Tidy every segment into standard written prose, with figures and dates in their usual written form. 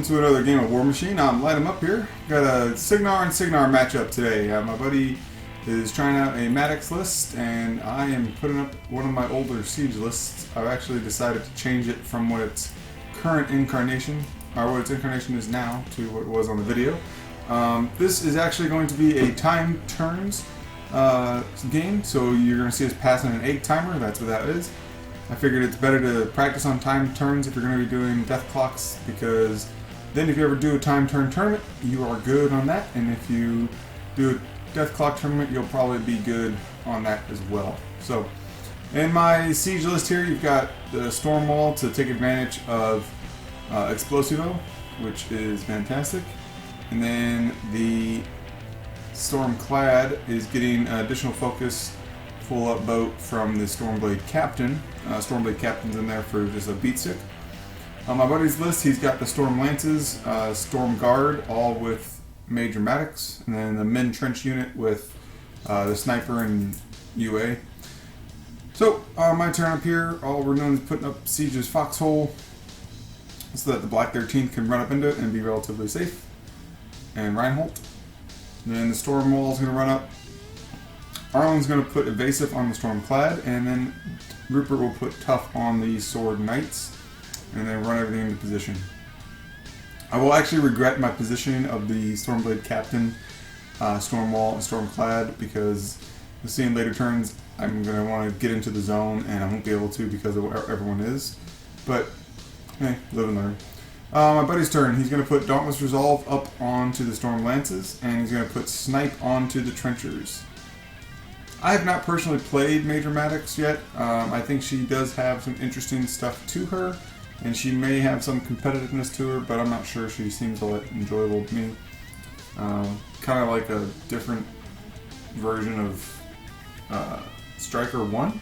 to another game of War Machine. I'm Lightem'up here. Got a Cygnar and Cygnar matchup today. My buddy is trying out a Maddox list, and I am putting up one of my older siege lists. I've actually decided to change it from what its current incarnation, or what its incarnation is now, to what it was on the video. This is actually going to be a time turns game, so you're going to see us passing an 8 timer. That's what that is. I figured it's better to practice on time turns if you're going to be doing death clocks, because then if you ever do a time turn tournament, you are good on that, and if you do a death clock tournament, you'll probably be good on that as well. So, in my siege list here, you've got the Stormwall to take advantage of Explosivo, which is fantastic, and then the Stormclad is getting additional focus full up boat from the Stormblade Captain. Stormblade Captain's in there for just a beat stick. On my buddy's list, he's got the Storm Lances, Stormguard, all with Mage and Maddox, and then the Min Trench unit with the Sniper and UA. So, my turn up here, all we're doing is putting up Siege's Foxhole so that the Black 13th can run up into it and be relatively safe. And Reinholdt. And then the Stormwall is going to run up. Arlan's going to put Evasive on the Stormclad, and then Rhupert will put Tough on the Sword Knights, and then run everything into position. I will actually regret my positioning of the Stormblade Captain, Stormwall, and Stormclad, because you'll see in later turns I'm going to want to get into the zone, and I won't be able to because of where everyone is. But, hey, live and learn. My buddy's turn. He's going to put Dauntless Resolve up onto the Storm Lances, and he's going to put Snipe onto the Trenchers. I have not personally played Major Maddox yet. I think she does have some interesting stuff to her, and she may have some competitiveness to her, but I'm not sure. She seems a lot enjoyable to me. Kind of like a different version of Striker 1.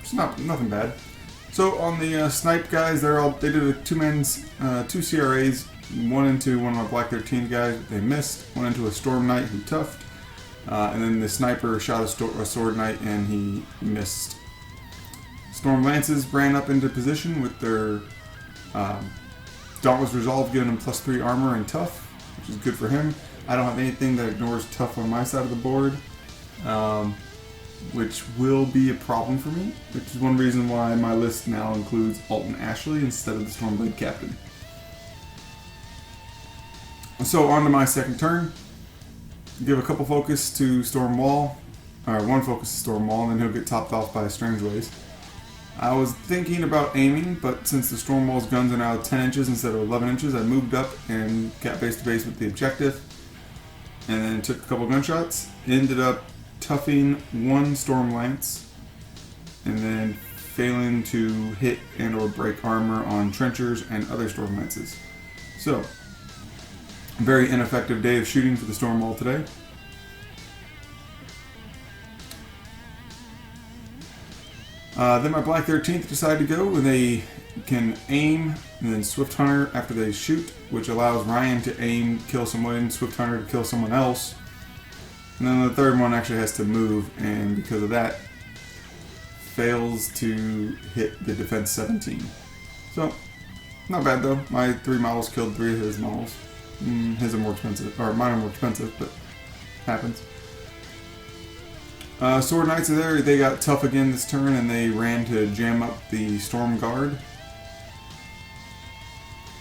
It's nothing bad. So on the Snipe guys, they did a two CRAs, one into one of my Black 13 guys, they missed, one into a Storm Knight who toughed. And then the Sniper shot a Sword Knight and he missed. Storm Lances ran up into position with their Dauntless Resolve giving him +3 armor and tough, which is good for him. I don't have anything that ignores tough on my side of the board, which will be a problem for me, which is one reason why my list now includes Alton Ashley instead of the Stormblade Captain. So on to my second turn. Give a couple focus to Stormwall, or one focus to Stormwall, and then he'll get topped off by Strangeways. I was thinking about aiming, but since the Stormwall's guns are now 10 inches instead of 11 inches, I moved up and got base to base with the objective, and then took a couple gunshots. Ended up toughing one Storm Lance, and then failing to hit and or break armor on Trenchers and other Storm Lances. So, very ineffective day of shooting for the Stormwall today. Then my Black 13th decided to go, and they can aim and then Swift Hunter after they shoot, which allows Ryan to aim, kill someone, Swift Hunter to kill someone else. And then the third one actually has to move, and because of that, fails to hit the defense 17. So, not bad though. My 3 models killed 3 of his models. His are more expensive, or mine are more expensive, but happens. Sword Knights are there. They got tough again this turn, and they ran to jam up the Stormguard.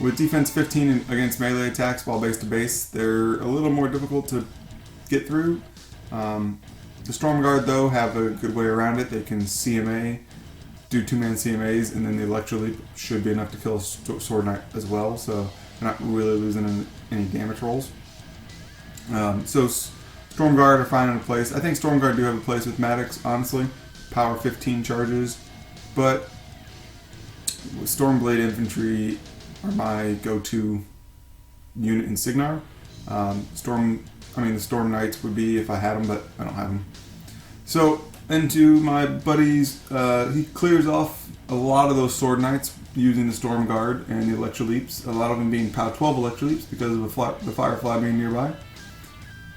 With defense 15 against melee attacks while base to base, they're a little more difficult to get through. The Stormguard, though, have a good way around it. They can CMA, do 2-man CMAs, and then the Electroleap should be enough to kill a Sword Knight as well, so they're not really losing any damage rolls. So Stormguard are fine in a place. I think Stormguard do have a place with Maddox, honestly. Power 15 charges, but Stormblade Infantry are my go-to unit in Cygnar. The Storm Knights would be if I had them, but I don't have them. So into my buddies, he clears off a lot of those Sword Knights using the Stormguard and the Electroleaps, a lot of them being POW 12 Electroleaps because of the Firefly being nearby.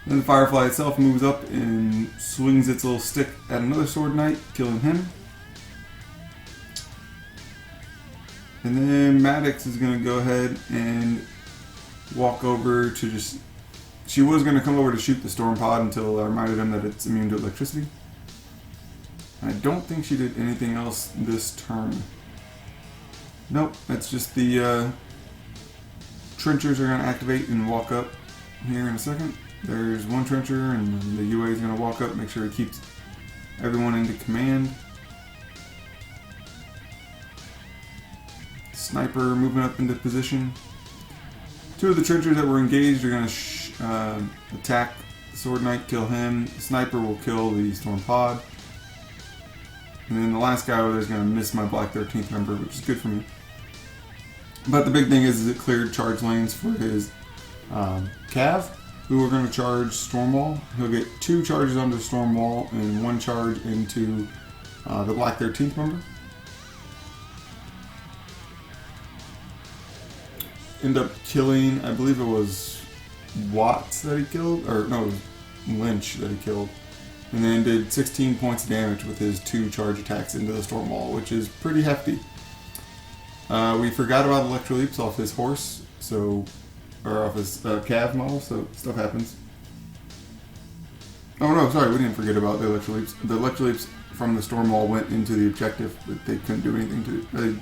Then the Firefly itself moves up and swings its little stick at another Sword Knight, killing him. And then Maddox is going to go ahead and walk over to just... She was going to come over to shoot the storm pod until I reminded him that it's immune to electricity. I don't think she did anything else this turn. Nope, that's just the trenchers are going to activate and walk up here in a second. There's one trencher, and the UA is going to walk up, make sure he keeps everyone into command. Sniper moving up into position. Two of the trenchers that were engaged are going to attack the Sword Knight, kill him. The sniper will kill the Storm Pod. And then the last guy over there is going to miss my Black 13th member, which is good for me. But the big thing is it cleared charge lanes for his Cav, who are going to charge Stormwall. He'll get 2 charges onto Stormwall and 1 charge into the Black 13th member. End up killing, I believe it was Watts that he killed, or no, it was Lynch that he killed. And then did 16 points of damage with his 2 charge attacks into the Stormwall, which is pretty hefty. We forgot about Electroleaps off his horse, or off his Cav model, so stuff happens. Oh no, sorry, we didn't forget about the Electroleaps. The Electroleaps from the Stormwall went into the objective, but they couldn't do anything to it. They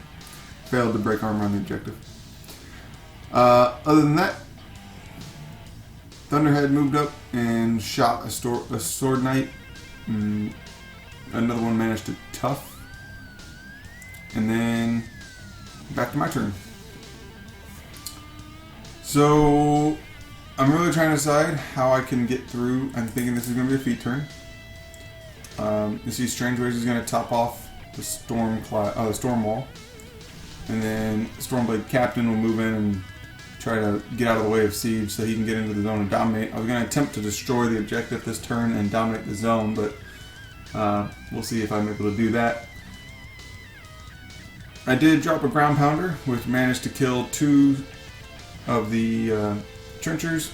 failed to break armor on the objective. Other than that, Thunderhead moved up and shot a Sword Knight. Another one managed to tough. And then back to my turn. So I'm really trying to decide how I can get through. I'm thinking this is going to be a feat turn. You see Strangeways is going to top off the Stormwall. And then Stormblade Captain will move in and try to get out of the way of Siege so he can get into the zone and dominate. I was going to attempt to destroy the objective this turn and dominate the zone, but we'll see if I'm able to do that. I did drop a ground pounder, which managed to kill 2 of the trenchers,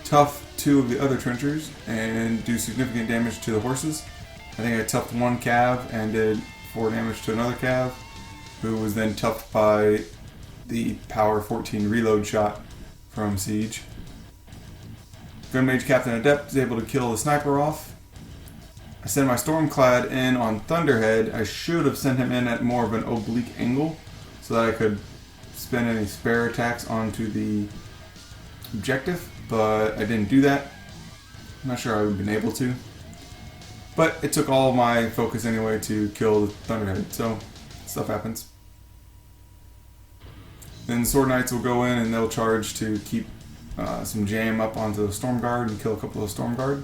tough 2 of the other trenchers, and do significant damage to the horses. I think I toughed 1 Cav and did 4 damage to another Cav, who was then toughed by the power 14 reload shot from Siege. Mage Captain Adept is able to kill the sniper off. I sent my Stormclad in on Thunderhead. I should have sent him in at more of an oblique angle so that I could spend any spare attacks onto the objective, but I didn't do that. I'm not sure I would have been able to. But it took all of my focus anyway to kill the Thunderhead, so stuff happens. Then Sword Knights will go in and they'll charge to keep some jam up onto the Stormguard and kill a couple of Stormguard.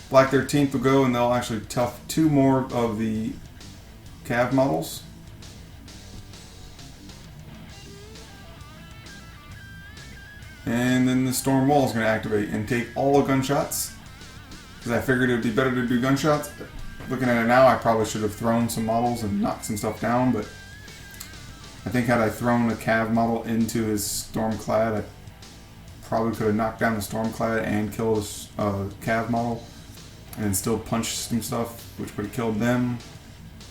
Black 13th will go and they'll actually tough 2 more of the Cav models. And then the Stormwall is going to activate and take all the gunshots. Because I figured it would be better to do gunshots. Looking at it now, I probably should have thrown some models and knocked some stuff down, but I think had I thrown a Cav model into his Stormclad, I probably could have knocked down the Stormclad and killed a Cav model and still punched some stuff, which would have killed them.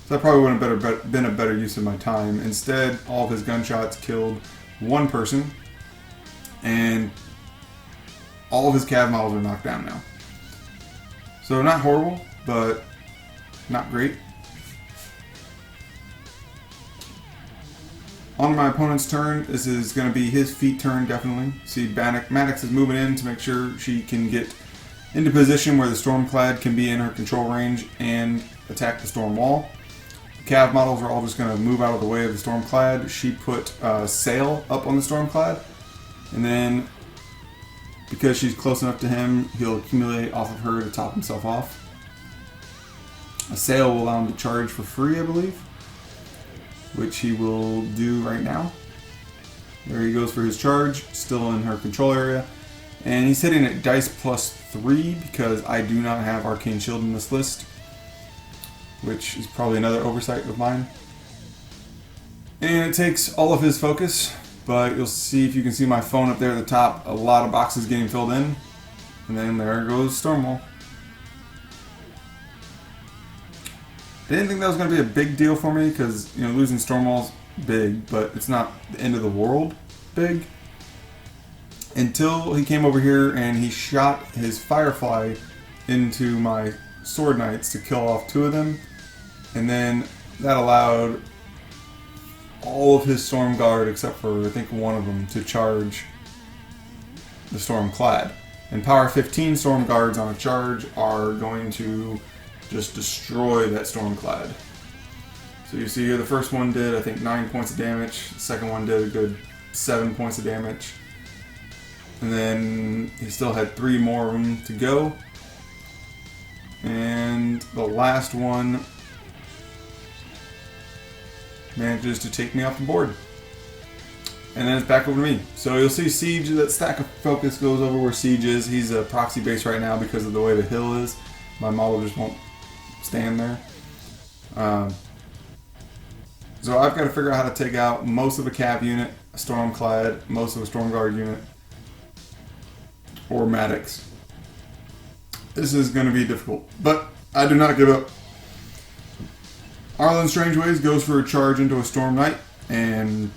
So that probably would have been a better use of my time. Instead, all of his gunshots killed 1 person, and all of his Cav models are knocked down now. So not horrible, but not great. On my opponent's turn, this is going to be his feat turn, definitely. See, Maddox is moving in to make sure she can get into position where the Stormclad can be in her control range and attack the Stormwall. The Cav models are all just going to move out of the way of the Stormclad. She put Sail up on the Stormclad, and then because she's close enough to him, he'll accumulate off of her to top himself off. A Sail will allow him to charge for free, I believe, which he will do right now. There he goes for his charge, still in her control area. And he's hitting at dice +3 because I do not have Arcane Shield in this list, which is probably another oversight of mine. And it takes all of his focus, but you'll see, if you can see my phone up there at the top, a lot of boxes getting filled in. And then there goes Stormwall. I didn't think that was going to be a big deal for me because, you know, losing Stormwall's big, but it's not the end of the world big. until he came over here and he shot his Firefly into my Sword Knights to kill off 2 of them. And then that allowed all of his Stormguard, except for I think 1 of them, to charge the Stormclad. And power 15 Stormguards on a charge are going to just destroy that Stormclad. So you see here the first one did I think 9 points of damage, the second one did a good 7 points of damage. And then he still had 3 more of them to go. And the last one manages to take me off the board. And then it's back over to me. So you'll see Siege, that stack of focus goes over where Siege is. He's a proxy base right now because of the way the hill is. My model just won't stand there. So I've got to figure out how to take out most of a Cav unit, a Stormclad, most of a Stormguard unit, or Maddox. This is going to be difficult, but I do not give up. Arlan Strangeways goes for a charge into a Storm Knight and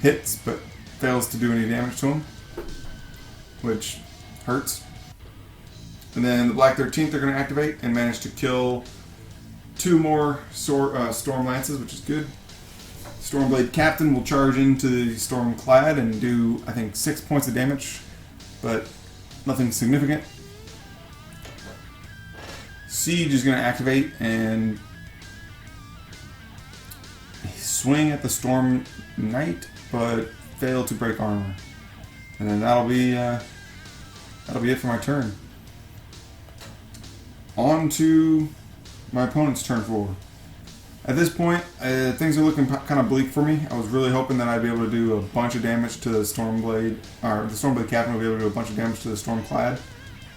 hits, but fails to do any damage to him, which hurts. And then the Black 13th they're going to activate and manage to kill 2 more Storm Lances, which is good. Stormblade Captain will charge into the Stormclad and do, I think, 6 points of damage, but nothing significant. Siege is going to activate and swing at the Storm Knight, but fail to break armor. And then that'll be it for my turn. On to my opponent's turn 4. At this point, things are looking kind of bleak for me. I was really hoping that I'd be able to do a bunch of damage to the Stormblade, or the Stormblade Captain would be able to do a bunch of damage to the Stormclad.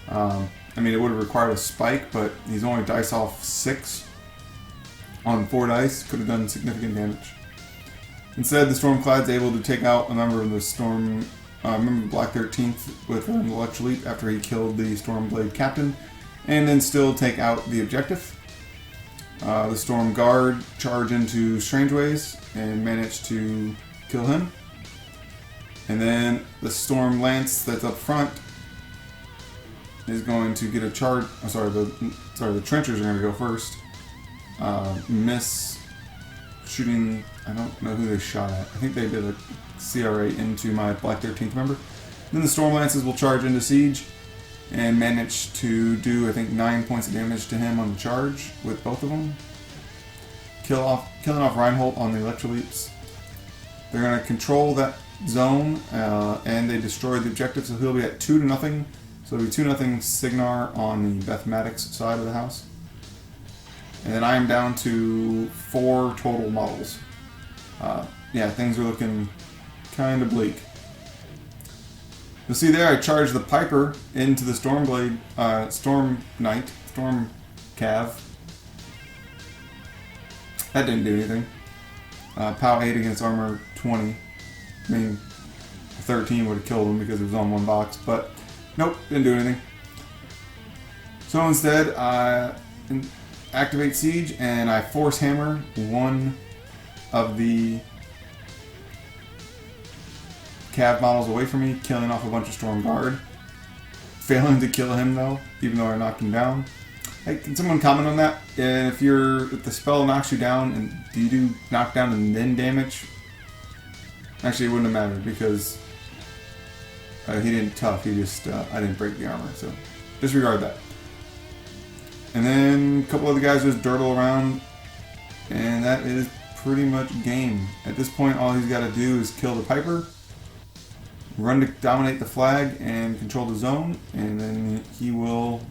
I mean, it would have required a spike, but he's only dice off 6 on 4 dice. Could have done significant damage. Instead, the Stormclad's able to take out a member of the Black 13th with an Electro Leap after he killed the Stormblade Captain, and then still take out the objective. The Stormguard charge into Strangeways and manage to kill him. And then the Storm Lance that's up front is going to get a charge. Oh, the Trenchers are going to go first. Miss shooting. I don't know who they shot at. I think they did a CRA into my Black 13th member. Then the Storm Lances will charge into Siege and manage to do, I think, 9 points of damage to him on the charge with both of them. Killing off Reinholdt on the Electro Leaps. They're going to control that zone, and they destroy the objective, so he'll be at 2-0. So it'll be 2-0 Cygnar on the Beth Maddox side of the house. And then I am down to 4 total models. Yeah, things are looking kind of bleak. You'll see there I charged the Piper into the Stormblade, Storm Knight, Storm Cav. That didn't do anything. POW 8 against armor 20. I mean, 13 would have killed him because it was on 1 box, but nope, didn't do anything. So instead, I activate Siege and I force hammer 1 of the Cav models away from me, killing off a bunch of Stormguard. Failing to kill him though, even though I knocked him down. Hey, can someone comment on that? If the spell knocks you down, and do you do knockdown and then damage? Actually, it wouldn't have mattered because he didn't tough. He just I didn't break the armor, so disregard that. And then a couple other guys just durdle around, and that is pretty much game. At this point, all he's got to do is kill the Piper, run to dominate the flag, and control the zone, and then he will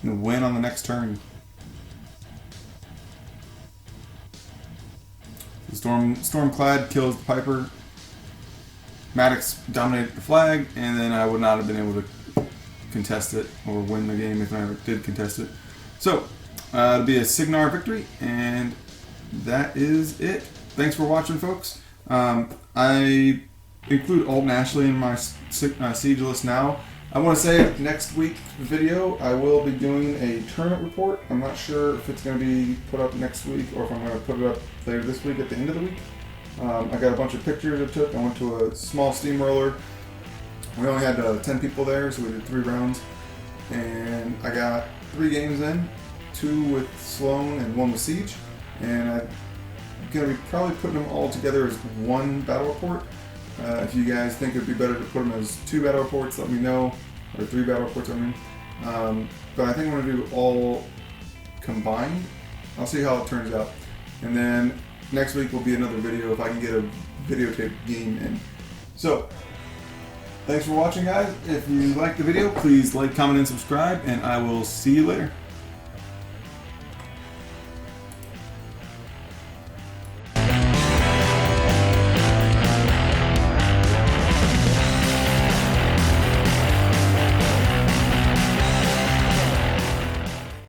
win on the next turn. The Stormclad kills the Piper. Maddox dominated the flag, and then I would not have been able to contest it or win the game if I ever did contest it. So, it'll be a Cygnar victory, and that is it. Thanks for watching, folks. I include Alt and Ashley in my Siege list now. I want to say next week's video I will be doing a tournament report. I'm not sure if it's going to be put up next week or if I'm going to put it up later this week at the end of the week. I got a bunch of pictures I took. I went to a small steamroller We only had 10 people there, so we did 3 rounds. And I got 3 games in, 2 with Sloan and 1 with Siege. And I'm going to be probably putting them all together as 1 battle report. If you guys think it would be better to put them as 2 battle reports, let me know. Or 3 battle reports, I mean. But I think I'm going to do all combined. I'll see how it turns out. And then next week will be another video if I can get a videotape game in. So, thanks for watching, guys. If you liked the video, please like, comment, and subscribe, and I will see you later.